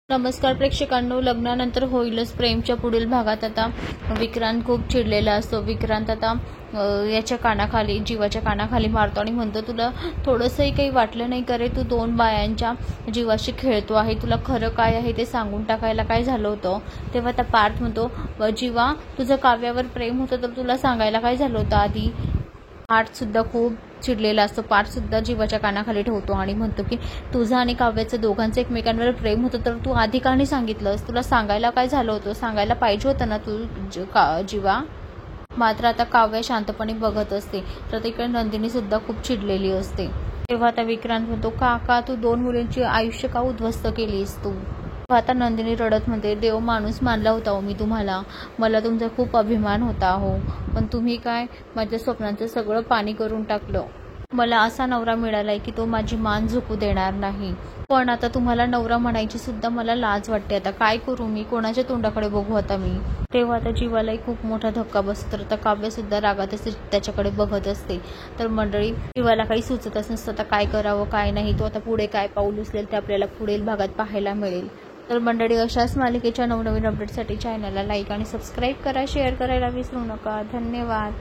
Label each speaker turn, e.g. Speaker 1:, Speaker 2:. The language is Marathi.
Speaker 1: नमस्कार प्रेक्षकांनो, लग्नानंतर होईलच प्रेमच्या पुढील भागात आता विक्रांत खूप चिडलेला असतो. विक्रांत आता याच्या कानाखाली, जीवाच्या कानाखाली मारतो आणि म्हणतो, तुला थोडंसंही काही वाटलं नाही का रे? तू 2 बायांच्या जीवाशी खेळतो आहे. तुला खरं काय आहे ते सांगून टाकायला काय झालं होतं? तेव्हा आता पार्थ म्हणतो, जीवा, तुझं काव्यावर प्रेम होतं तर तुला सांगायला काय झालं होतं आधी? पार्थसुद्धा खूप चिडलेला असतो. पार्थसुद्धा जीवाच्या कानाखाली ठेवतो आणि म्हणतो की तुझं आणि काव्याचं दोघांचं एकमेकांवर प्रेम होतं तर तू आधी का नाही सांगितलंस? तुला सांगायला काय झालं होतं? सांगायला पाहिजे होतं ना तू जीवा. मात्र आता काव्य शांतपणे बघत असते तर तिकडे नंदिनी सुद्धा खूप चिडलेली असते. तेव्हा आता विक्रांत म्हणतो, काका, तू 2 मुलींची आयुष्य का उद्ध्वस्त केलीस तू? आता नंदिनी रडत म्हणते, देव माणूस मानला होता हो मी तुम्हाला. मला तुमचा खूप अभिमान होता हो, पण तुम्ही काय माझ्या स्वप्नांचं सगळं पाणी करून टाकलं. मला असा नवरा मिळालाय की तो माझी मान झुकू देणार नाही. पण आता तुम्हाला नवरा म्हणायची सुद्धा मला लाज वाटते. आता काय करू मी? कोणाच्या तोंडाकडे बघू आता मी? तेव्हा आता जीवालाही खूप मोठा धक्का बसतो. तर आता काव्य सुद्धा रागात असते, त्याच्याकडे बघत असते. तर मंडळी, जीवाला काही सुचतच नसतं आता काय करावं काय नाही. तो आता पुढे काय पाऊल उचलेल ते आपल्याला पुढील भागात पाहायला मिळेल. तर मंडळी, अशाच मालिकेच्या नवनवीन अपडेटसाठी चॅनलला लाईक आणि सबस्क्राईब करा, शेअर करायला विसरू नका. धन्यवाद.